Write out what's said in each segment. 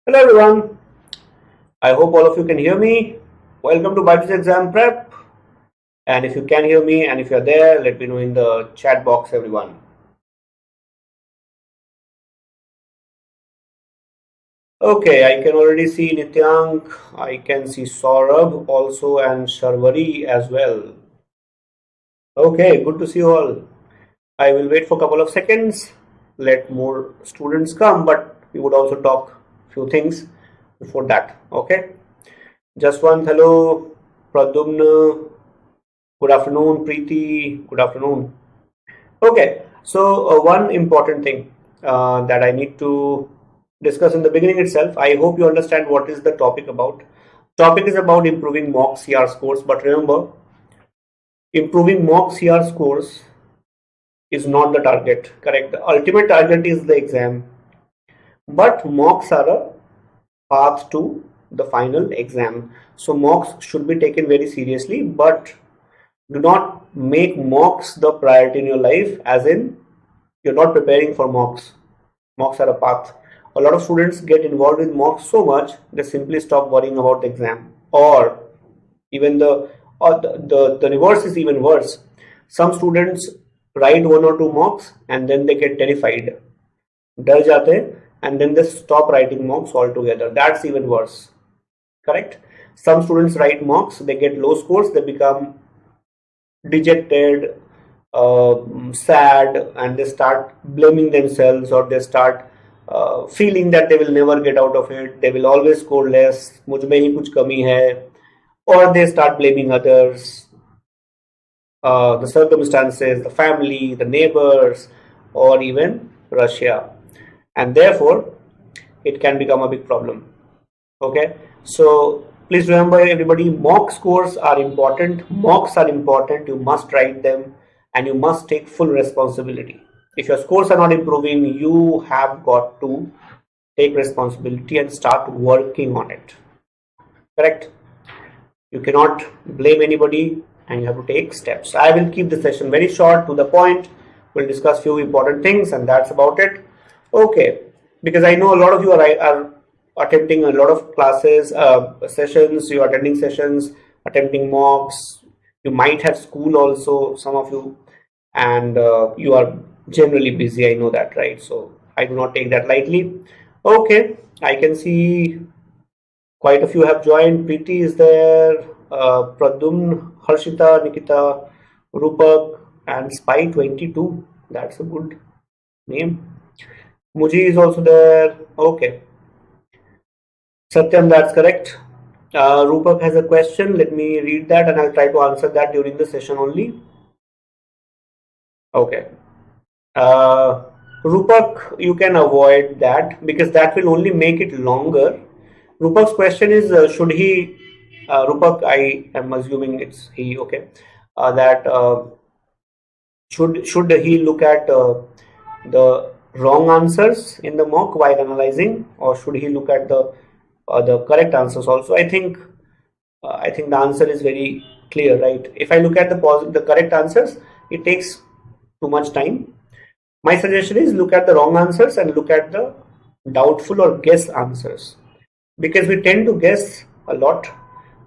Hello everyone, I hope all of you can hear me. Welcome to BYJU'S Exam Prep. And if you can hear me and if you're there, let me know in the chat box, everyone. Okay, I can already see Nityank, I can see Saurabh also and Sharvari as well. Okay, good to see you all. I will wait for a couple of seconds, let more students come, but we would also talk few things before that. Okay, just one hello, Pradumna. Good afternoon, Preeti. Good afternoon. Okay, so one important thing that I need to discuss in the beginning itself. I hope you understand what is the topic about. Topic is about improving mock CR scores, but remember, improving mock CR scores is not the target. Correct. The ultimate target is the exam, but mocks are a path to the final exam. So mocks should be taken very seriously, but do not make mocks the priority in your life, as in you're not preparing for mocks. Mocks are a path. A lot of students get involved with mocks so much they simply stop worrying about the exam. Or even the reverse is even worse. Some students write one or two mocks and then they get terrified. डर जाते and then they stop writing mocks altogether. That's even worse. Correct? Some students write mocks, they get low scores, they become dejected, sad, and they start blaming themselves, or they start feeling that they will never get out of it, they will always score less, मुझ में ही कुछ कमी है, or they start blaming others, the circumstances, the family, the neighbors, or even Russia, and therefore it can become a big problem. Okay, so please remember, everybody, mock scores are important, mocks are important, you must write them and you must take full responsibility. If your scores are not improving, you have got to take responsibility and start working on it. Correct? You cannot blame anybody and you have to take steps. I will keep the session very short, to the point. We'll discuss few important things and that's about it. Okay, because I know a lot of you are attempting a lot of classes, sessions, you're attending sessions, attempting mocks, you might have school also, some of you, and you are generally busy, I know that, right? So I do not take that lightly. Okay, I can see quite a few have joined. Preeti is there, Pradum, Harshita, Nikita, Rupak, and Spy22. That's a good name. Muji is also there. Okay. Satyam, that's correct. Rupak has a question. Let me read that and I'll try to answer that during the session only. Okay. Rupak, you can avoid that because that will only make it longer. Rupak's question is, should he, Rupak, I am assuming it's he, okay, that should he look at the wrong answers in the mock while analyzing, or should he look at the correct answers also? I think the answer is very clear, right? If I look at the correct answers, it takes too much time. My suggestion is look at the wrong answers and look at the doubtful or guess answers, because we tend to guess a lot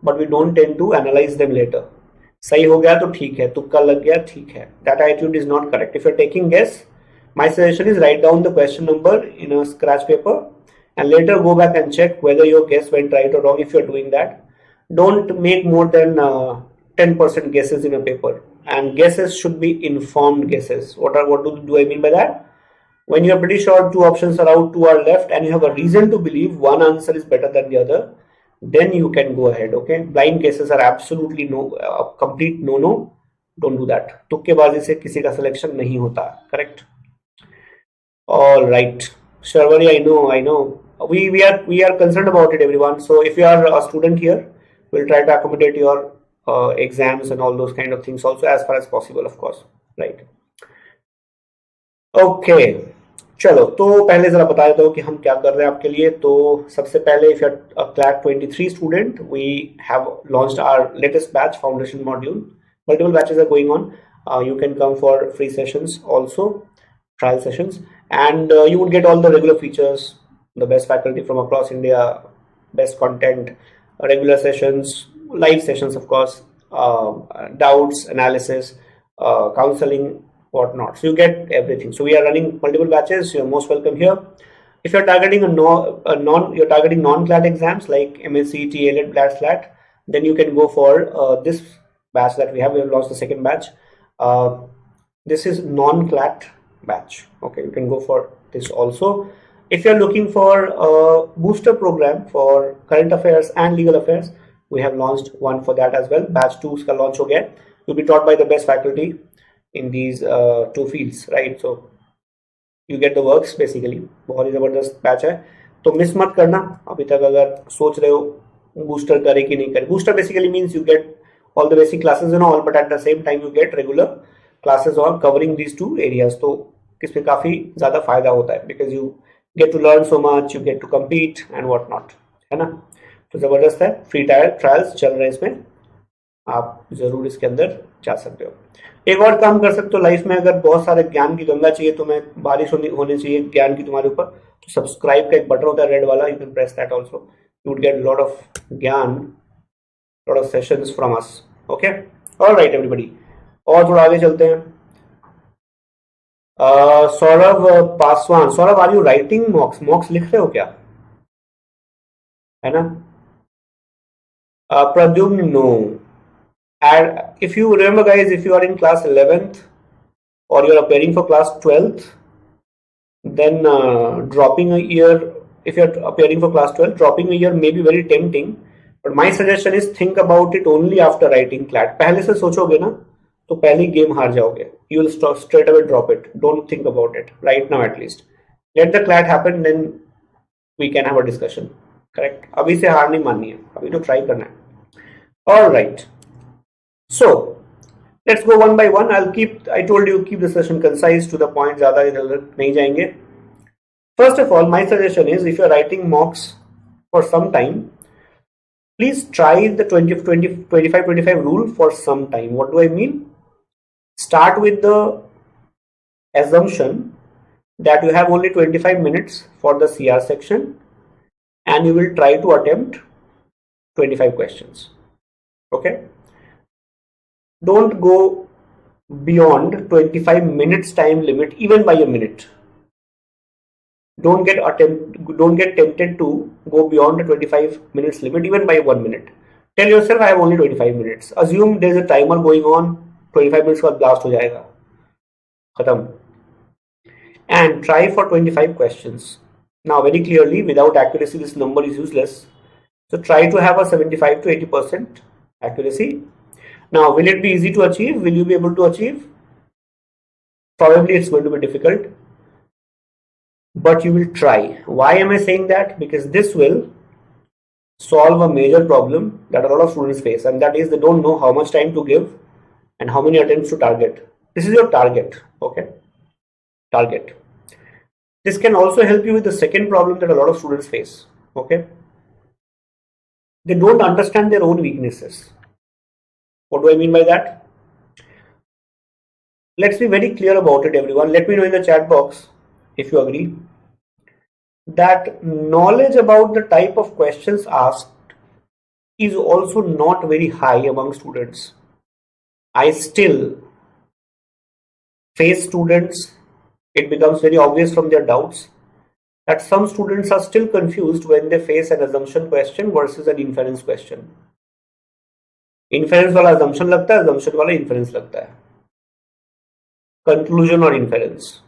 but we don't tend to analyze them later. सही हो गया तो ठीक है, तुक्का लग गया ठीक है. That attitude is not correct. If you're taking guess, my suggestion is write down the question number in a scratch paper and later go back and check whether your guess went right or wrong. If you're doing that, don't make more than 10% guesses in a paper, and guesses should be informed guesses. What do I mean by that? When you're pretty sure two options are out, two are left, and you have a reason to believe one answer is better than the other, then you can go ahead. Okay, blind guesses are absolutely no, complete no. Don't do that. तुक्केबाजी से किसी का selection नहीं होता. Correct? All right, Sharvari, I know. We are concerned about it, everyone. So if you are a student here, we'll try to accommodate your exams and all those kind of things also as far as possible, of course, right? Okay, चलो तो पहले जरा बता देता हूँ कि हम क्या कर रहे हैं आपके लिए. तो सबसे पहले, if you're a CLAT 23 student, we have launched our latest batch, foundation module. Multiple batches are going on. You can come for free sessions also, trial sessions, and you would get all the regular features the best faculty from across India, best content, regular sessions, live sessions, of course, doubts, analysis, counseling, whatnot. So you get everything. So we are running multiple batches. You're most welcome here. If you're targeting you're targeting non-CLAT exams like MSc, ALET, BLAT, SLAT, then you can go for this batch that we have. We have launched the second batch. This is non-CLAT batch. Okay, you can go for this also. If you're looking for a booster program for current affairs and legal affairs, we have launched one for that as well. Batch 2 ska launch ho gaya. You'll be taught by the best faculty in these two fields, right? So you get the works basically. बहुत ही जबरदस्त batch है, तो miss मत करना. अभी तक अगर सोच रहे हो बूस्टर करे कि नहीं करे, booster basically means you get all the basic classes and all, but at the same time you get regular classes on covering these two areas. तो इसमें काफी ज्यादा फायदा होता है because you get to learn so much, you get to compete and what not, है ना. तो जबरदस्त है. फ्री ट्रायल्स चल रहे हैं इसमें, आप जरूर इसके अंदर जा सकते हो. एक और काम कर सकते हो लाइफ में, अगर बहुत सारे ज्ञान की गंगा चाहिए, तुम्हें बारिश होनी चाहिए ज्ञान की तुम्हारे ऊपर, तो सब्सक्राइब का एक बटन होता है रेड वाला, you can press that also. You would get lot of gyan, lot of sessions from us. Okay, alright everybody. और थोड़ा आगे चलते हैं. Saurabh Paswan, Saurabh are you writing mocks लिख रहे हो क्या, है ना. Pradyumn, no. And if you remember guys, if you are in class 11th or you are appearing for class 12th, then dropping a year, if you are appearing for class 12, dropping a year may be very tempting, but my suggestion is think about it only after writing CLAT. पहले से सोचोगे ना तो पहली game हार जाओगे. You will straight away drop it. Don't think about it right now at least. Let the CLAT happen, then we can have a discussion. Correct? अभी से हार नहीं माननी है, अभी तो ट्राई करना है. All right. So let's go one by one. I told you keep the session concise to the point, ज़्यादा इधर नहीं जाएंगे. First of all, my suggestion is if you're writing mocks for some time, please try the 25 rule for some time. What do I mean? Start with the assumption that you have only 25 minutes for the CR section and you will try to attempt 25 questions. Okay? Don't go beyond 25 minutes time limit even by a minute. Don't get tempted to go beyond the 25 minutes limit even by 1 minute. Tell yourself I have only 25 minutes. Assume there is a timer going on, 25 minutes बाद blast हो जाएगा, खत्म. And try for 25 questions. Now very clearly, without accuracy this number is useless. So try to have a 75 to 80% accuracy. Now, will it be easy to achieve? Will you be able to achieve? Probably it's going to be difficult, but you will try. Why am I saying that? Because this will solve a major problem that a lot of students face, and that is they don't know how much time to give and how many attempts to target. This is your target, okay? Target. This can also help you with the second problem that a lot of students face, okay? They don't understand their own weaknesses. What do I mean by that? Let's be very clear about it, everyone. Let me know in the chat box if you agree that knowledge about the type of questions asked is also not very high among students. I still face students, it becomes very obvious from their doubts that some students are still confused when they face an assumption question versus an inference question. Inference वाला assumption लगता है, assumption वाला inference लगता है. Conclusion और inference,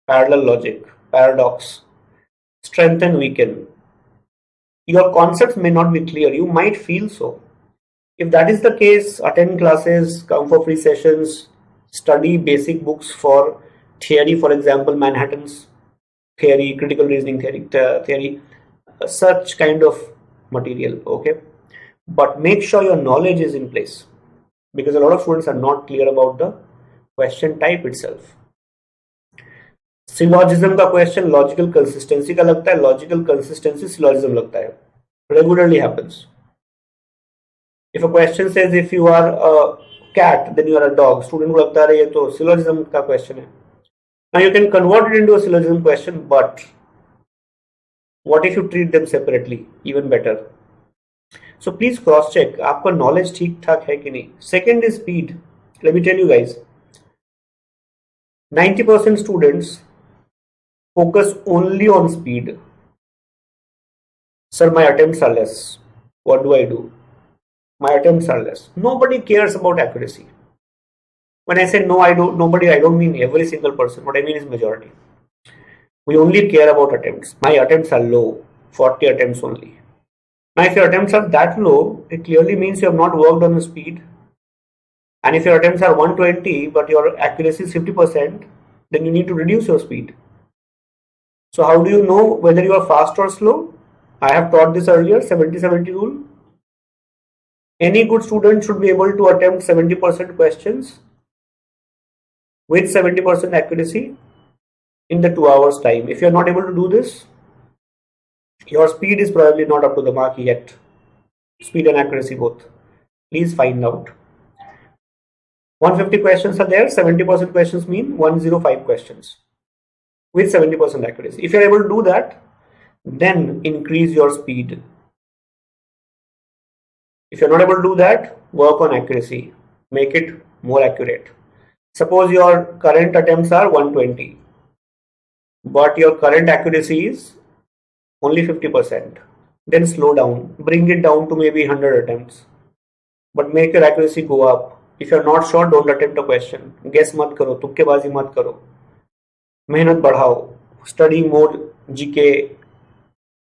parallel logic, paradox, strength and weaken. Your concepts may not be clear. You might feel so. If that is the case, attend classes, come for free sessions, study basic books for theory, for example, Manhattan's theory, critical reasoning theory, such kind of material, okay? But make sure your knowledge is in place because a lot of students are not clear about the question type itself. Syllogism का question logical consistency का लगता है, logical consistency syllogism लगता है. Regularly happens. If a question says if you are a cat then you are a dog, student को लगता है ये तो syllogism का question है. Now you can convert it into a syllogism question, but What if you treat them separately? Even better. So please cross check आपका knowledge ठीक ठाक है कि नहीं. Second is speed. Let me tell you guys, 90% students focus only on speed. Sir, my attempts are less. What do I do? My attempts are less. Nobody cares about accuracy. When I say no, I don't mean every single person. What I mean is majority. We only care about attempts. My attempts are low, 40 attempts only. Now, if your attempts are that low, it clearly means you have not worked on the speed. And if your attempts are 120, but your accuracy is 50%, then you need to reduce your speed. So how do you know whether you are fast or slow? I have taught this earlier, 70-70 rule. Any good student should be able to attempt 70% questions with 70% accuracy in the 2 hours time. If you are not able to do this, your speed is probably not up to the mark yet. Speed and accuracy both. Please find out. 150 questions are there. 70% questions mean 105 questions with 70% accuracy. If you are able to do that, then increase your speed. If you are not able to do that, work on accuracy. Make it more accurate. Suppose your current attempts are 120, but your current accuracy is only 50%. Then slow down. Bring it down to maybe 100 attempts. But make your accuracy go up. If you are not sure, don't attempt a question. Guess मत करो, तुक्केबाजी मत करो. मेहनत बढ़ाओ. Study more GK,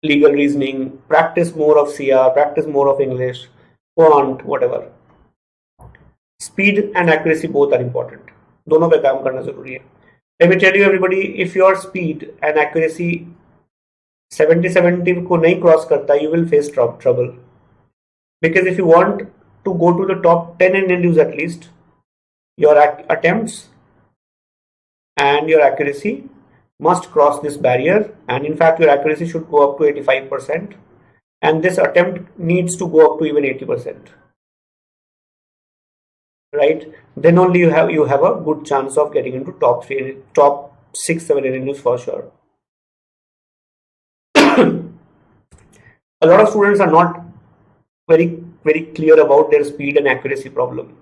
legal reasoning. Practice more of CR. Practice more of English. Quant, whatever. Speed and accuracy both are important. दोनों पे काम करना जरूरी है. Let me tell you everybody, if your speed and accuracy 70-70 को नहीं cross करता, you will face trouble. Because if you want to go to the top 10 in Indians at least, your attempts and your accuracy must cross this barrier, and in fact your accuracy should go up to 85%, and this attempt needs to go up to even 80%. Right? Then only you have a good chance of getting into top 6-7 Indians for sure. A lot of students are not very clear about their speed and accuracy problem.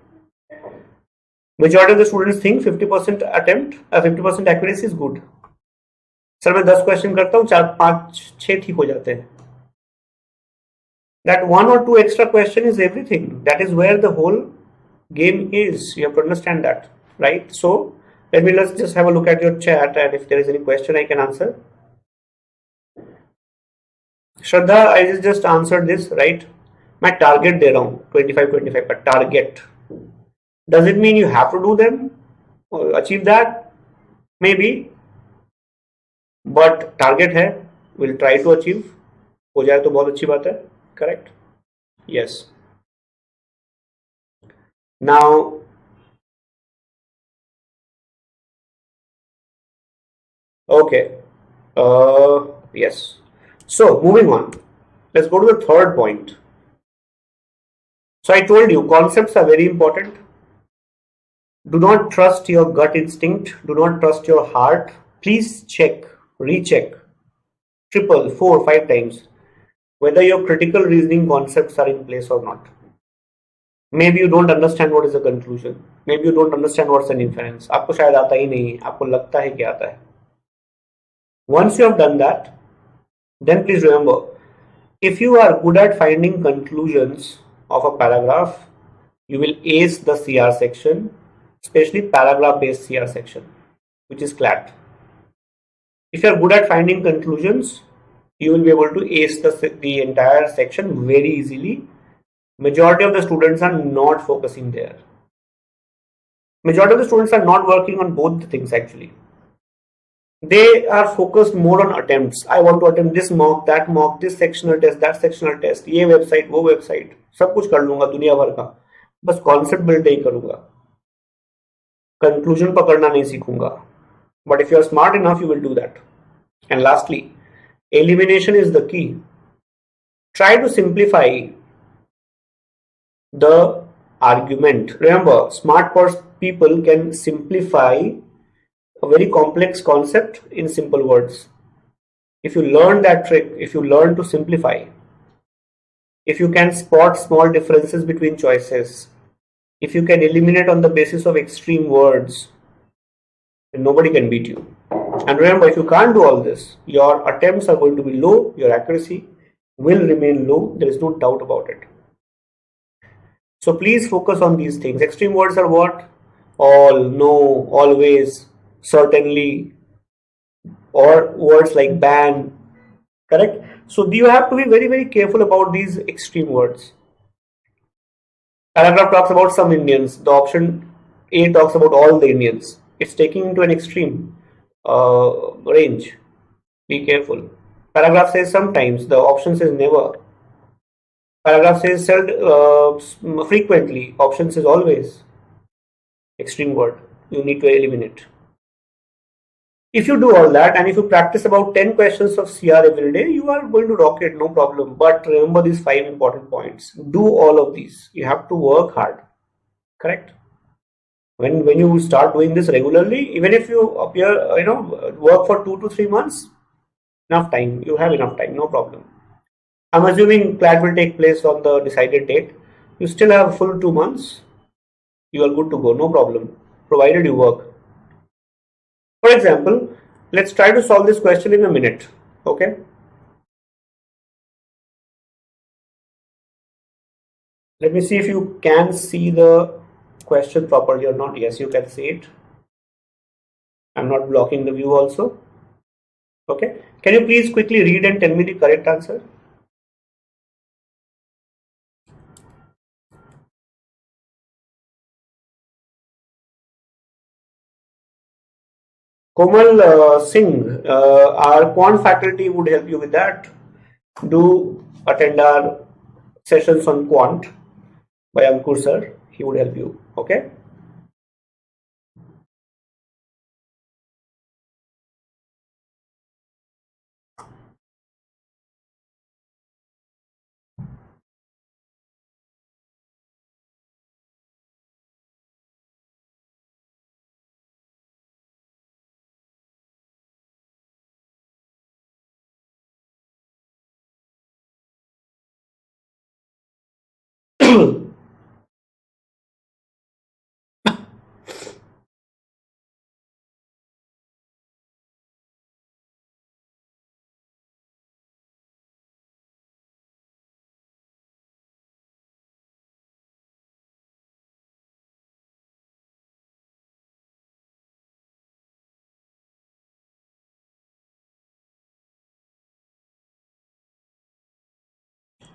Majority of the students think 50% attempt, 50% accuracy is good. Sir मैं 10 question करता हूँ, 4-5-6 ठीक हो जाते हैं. That 1 or 2 extra question is everything. That is where the whole game is. You have to understand that, right? So let's just have a look at your chat, and if there is any question I can answer. Shraddha, I just answered this, right? मैं target दे रहा हूँ 25 का target. Does it mean you have to do them or achieve that? Maybe, but target है, we'll try to achieve. हो जाए तो बहुत अच्छी बात है. Correct? Yes. Now, okay. Yes. So moving on, let's go to the third point. So I told you concepts are very important. Do not trust your gut instinct. Do not trust your heart. Please check, recheck, 4-5 times whether your critical reasoning concepts are in place or not. Maybe you don't understand what is a conclusion. Maybe you don't understand what's an inference. आपको शायद आता ही नहीं, आपको लगता है कि आता है. Once you have done that, then please remember, if you are good at finding conclusions of a paragraph, you will ace the CR section, especially paragraph based CR section, which is CLAT. If you are good at finding conclusions, you will be able to ace the entire section very easily. Majority of the students are not focusing there. Majority of the students are not working on both the things actually. They are focused more on attempts. I want to attempt this mock, that mock, this sectional test, that sectional test, ये website, वो website, सब कुछ कर लूंगा दुनिया भर का, बस concept build नहीं करूंगा, conclusion पकड़ना नहीं सीखूंगा. But if you are smart enough, you will do that. And lastly, elimination is the key. Try to simplify the argument. Remember, smart people can simplify a very complex concept in simple words. If you learn that trick, if you learn to simplify, if you can spot small differences between choices, if you can eliminate on the basis of extreme words, then nobody can beat you. And remember, if you can't do all this, your attempts are going to be low, your accuracy will remain low. There is no doubt about it. So please focus on these things. Extreme words are what? All, no, always, certainly, or words like ban, correct? So you have to be very, very careful about these extreme words. Paragraph talks about some Indians. The option A talks about all the Indians. It's taking into an extreme range. Be careful. Paragraph says sometimes. The option says never. Paragraph says frequently. Option says always. Extreme word. You need to eliminate. If you do all that and if you practice about 10 questions of CR every day, you are going to rock it, no problem. But remember these 5 important points. Do all of these. You have to work hard. Correct? When you start doing this regularly, even if you work for 2 to 3 months, enough time. You have enough time, no problem. I'm assuming CLAT will take place on the decided date. You still have full 2 months. You are good to go, no problem, provided you work. For example, let's try to solve this question in a minute. Okay. Let me see if you can see the question properly or not. Yes, you can see it. I'm not blocking the view also. Okay. Can you please quickly read and tell me the correct answer? Komal Singh, our quant faculty would help you with that. Do attend our sessions on quant by Ankur sir. He would help you. Okay.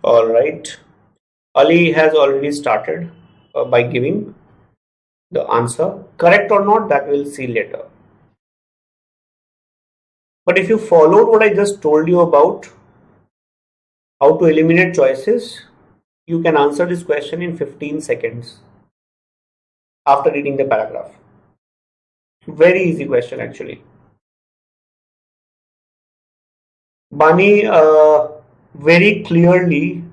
All right. Ali has already started by giving the answer. Correct or not, that we'll see later. But if you followed what I just told you about how to eliminate choices, you can answer this question in 15 seconds after reading the paragraph. Very easy question actually. Bani, very clearly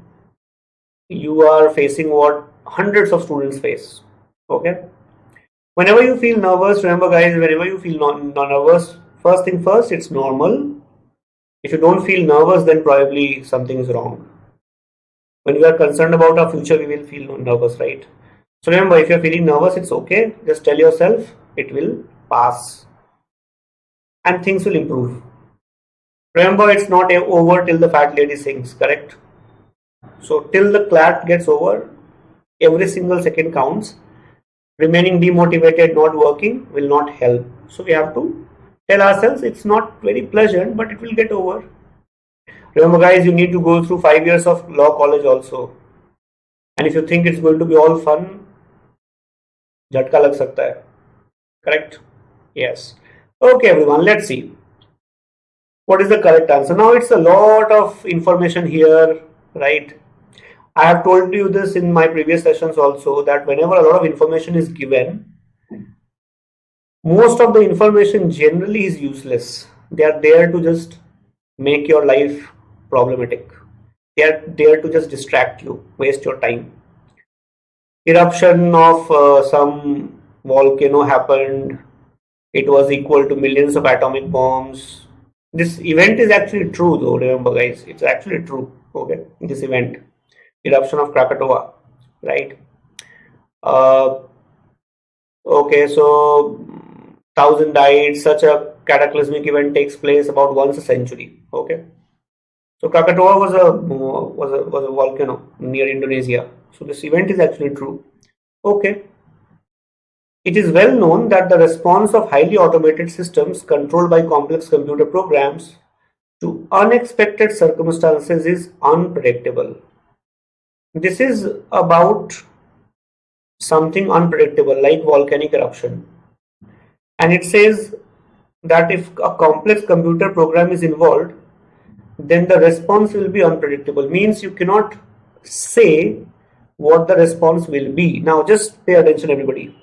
you are facing what hundreds of students face. Okay. Whenever you feel nervous, remember guys, whenever you feel nervous, first thing first, it's normal. If you don't feel nervous, then probably something is wrong. When we are concerned about our future, we will feel nervous, right? So remember, if you're feeling nervous, it's okay. Just tell yourself it will pass and things will improve. Remember, it's not over till the fat lady sings, correct? So till the CLAT gets over, every single second counts. Remaining demotivated, not working will not help. So we have to tell ourselves it's not very pleasant, but it will get over. Remember guys, you need to go through 5 years of law college also. And if you think it's going to be all fun, jhatka lag sakta hai. Correct? Yes. Okay everyone, let's see. What is the correct answer? Now it's a lot of information here, right? I have told you this in my previous sessions also, that whenever a lot of information is given, most of the information generally is useless. They are there to just make your life problematic. They are there to just distract you, waste your time. Eruption of some volcano happened. It was equal to millions of atomic bombs. This event is actually true though, remember guys, it's actually true. Okay, this event, eruption of Krakatoa, right? Uh, okay, so 1,000 died. Such a cataclysmic event takes place about once a century. Okay, so Krakatoa was a volcano near Indonesia. So this event is actually true. Okay, it is well known that the response of highly automated systems controlled by complex computer programs to unexpected circumstances is unpredictable. This is about something unpredictable like volcanic eruption. And it says that if a complex computer program is involved, then the response will be unpredictable. Means you cannot say what the response will be. Now just pay attention everybody.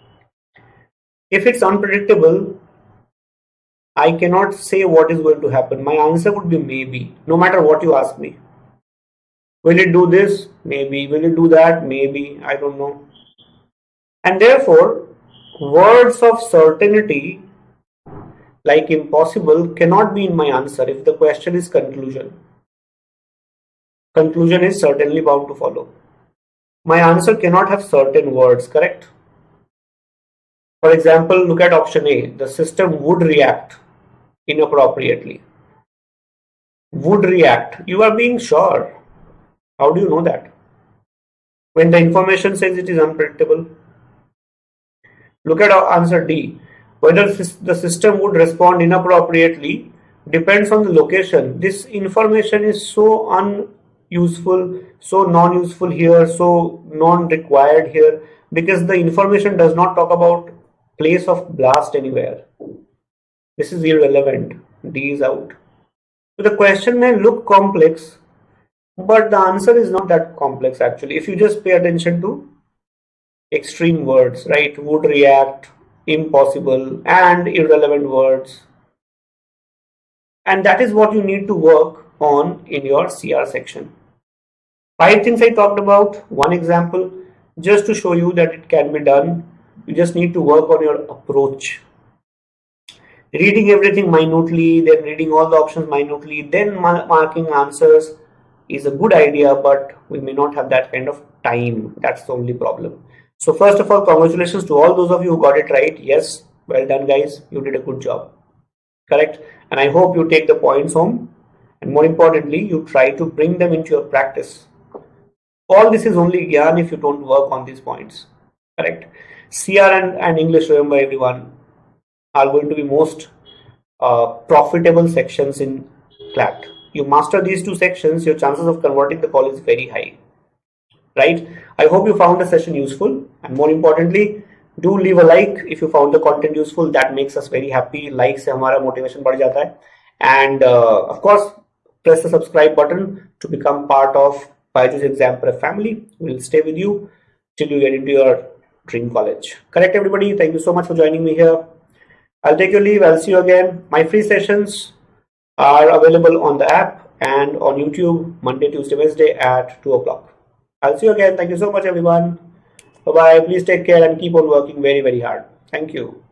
If it's unpredictable, I cannot say what is going to happen. My answer would be maybe, no matter what you ask me. Will it do this? Maybe. Will it do that? Maybe. I don't know. And therefore, words of certainty like impossible cannot be in my answer if the question is conclusion. Conclusion is certainly bound to follow. My answer cannot have certain words, correct? For example, look at option A. The system would react inappropriately. Would react. You are being sure. How do you know that? When the information says it is unpredictable. Look at answer D. Whether the system would respond inappropriately depends on the location. This information is so unuseful, so non-useful here, so non-required here, because the information does not talk about place of blast anywhere. This is irrelevant. D is out. So the question may look complex, but the answer is not that complex actually. If you just pay attention to extreme words, right? Would react, impossible, and irrelevant words. And that is what you need to work on in your CR section. 5 things I talked about, one example, just to show you that it can be done. You just need to work on your approach. Reading everything minutely, then reading all the options minutely, then marking answers is a good idea, but we may not have that kind of time. That's the only problem. So first of all, congratulations to all those of you who got it right. Yes, well done guys, you did a good job. Correct? And I hope you take the points home, and more importantly, you try to bring them into your practice. All this is only gyan if you don't work on these points. Correct? CR and English, remember everyone, are going to be most profitable sections in CLAT. You master these 2 sections, your chances of converting the call is very high. Right? I hope you found the session useful, and more importantly, do leave a like if you found the content useful. That makes us very happy. Like से हमारा motivation बढ़ जाता है. And of course, press the subscribe button to become part of BYJU'S Exam Prep family. We'll stay with you till you get into your dream college. Correct everybody? Thank you so much for joining me here. I'll take your leave. I'll see you again. My free sessions are available on the app and on YouTube Monday, Tuesday, Wednesday at 2 o'clock. I'll see you again. Thank you so much, everyone. Bye-bye. Please take care and keep on working very, very hard. Thank you.